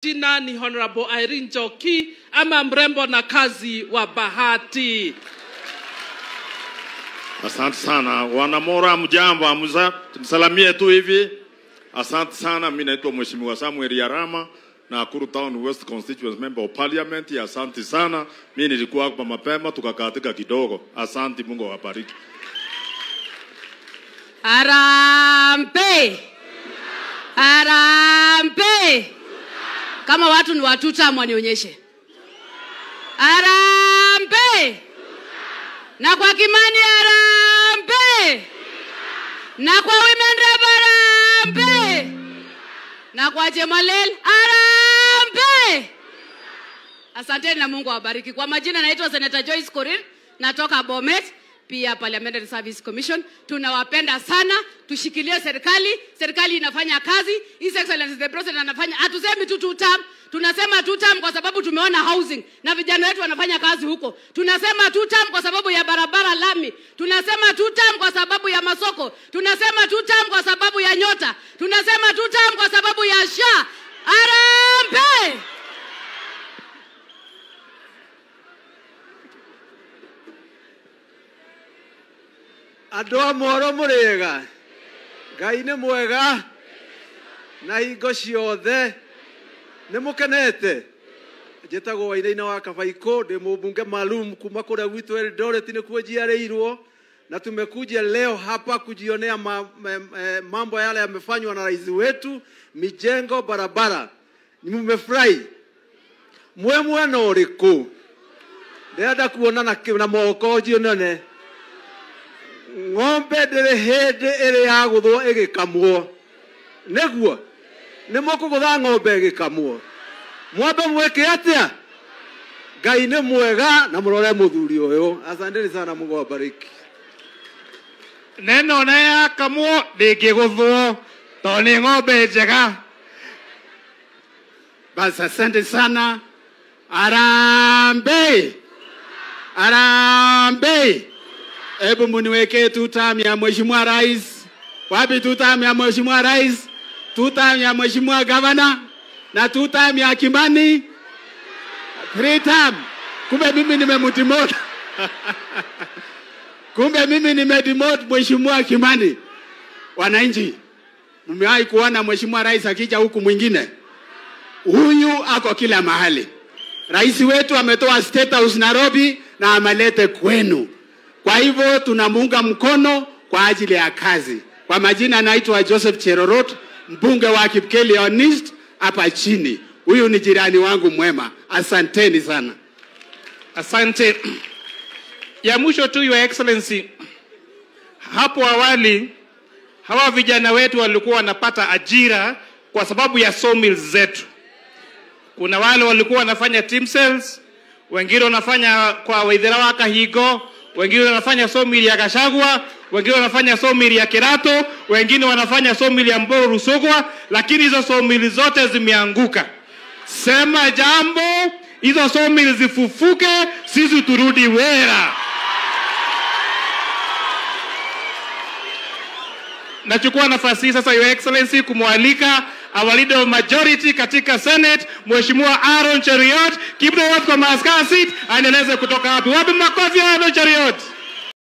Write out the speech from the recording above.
Jina ni Honorable Irene Njoki ama mrembo na kazi wa bahati. Asante sana. Wanamora mjambo, msalamie tu hivi. Asante sana. Mimi naitwa Mheshimiwa Samuel Yarama na Nakuru Town West Constituency Member of Parliament. Asante sana. Mimi nilikuwa hapa mapema tukakatika kidogo. Asante, Mungu awabariki. Harambe. Harambe. Kama watu ni watuta mwanionyeshe. Harambe. Na kwa Kimani harambe. Na kwa Women Rep harambe. Na kwa Chemalel harambe. Asanteni na Mungu awabariki. Kwa majina naitwa Senator Joyce Korir, natoka Bomet, pia Parliamentary Service Commission. Tunawapenda sana, tushikilie serikali, serikali inafanya kazi, His Excellency the President anafanya. Hatusemi tu 2 term, tunasema 2 term kwa sababu tumeona housing na vijana wetu wanafanya kazi huko. Tunasema 2 term kwa sababu ya barabara lami. Tunasema 2 term kwa sababu ya masoko. Tunasema 2 term kwa sababu ya nyota. Tunasema 2 term kwa sababu ya SHA. Harambe! Andũ Moro mũrĩega, Ngai nĩ mwega na hingo ciothe. Nĩ mũkenete? Njĩtagwo Wainaina wa Kabaiko, ndĩ mũmbunge maalum kuma kũrĩa gwitũ Eldoret nĩkuo njiarĩirwo, na tumekuja leo hapa kujionea mambo yale yamefanywa na rais wetu, mijengo, barabara. Nimefurahi. Mwe mwena ũrĩkũ? Ndĩrenda kuonana na moko njionane. Ng'ombe ndĩrĩ hĩndĩ ĩrĩ yagũthwo ĩgĩkamwo. Nĩguo nĩ mũkũgũtha ng'ombe ĩgĩkamwo. Mwambe mwĩke atĩa? Ngai nĩ mwega na mũrore mũthuri ũyũ. Asanteni sana, Mungu awabariki. Neno na yakamwo ndĩngĩgũthwo tondũ nĩ ng'ombe njega. Basi asante sana. Harambe! Harambe! Hebu muniweke 2 term ya Mheshimiwa Rais. Wapi 2 term ya Mheshimiwa Rais? 2 term ya Mheshimiwa Governor na 2 term ya Kimani. 3 term. Kumbe mimi nimemudemote. Kumbe mimi nimedemote Mheshimiwa Kimani. Wananchi, mmewahi kuona Mheshimiwa Rais akija huku mwingine? Huyu ako kila mahali. Rais wetu ametoa State House Nairobi na amelete kwenu. Kwa hivyo tunamuunga mkono kwa ajili ya kazi. Kwa majina naitwa Joseph Cherorot, mbunge wa Kipkelion East hapa chini. Huyu ni jirani wangu mwema. Asanteni sana. Asante. Ya mwisho tu, Your Excellency. Hapo awali hawa vijana wetu walikuwa wanapata ajira kwa sababu ya sawmills zetu. Kuna wale walikuwa wanafanya team cells, wengine wanafanya kwa Waithera wa Kahigo, wengine wanafanya sawmill ya Gachagua, wengine wanafanya sawmill ya Kerato, wengine wanafanya sawmill ya Mboro Rusogwa, lakini hizo sawmill zote zimeanguka. Sema jambo, hizo sawmill zifufuke, sisi turudi Wera. Nachukua nafasi sasa, Your Excellency, kumwalika our leader of majority katika Senate, Mheshimiwa Aaron Cheriot, Kibdo kwa maaskari seat, anaeleza kutoka wapi. Wapi makofi ya Aaron Cheriot?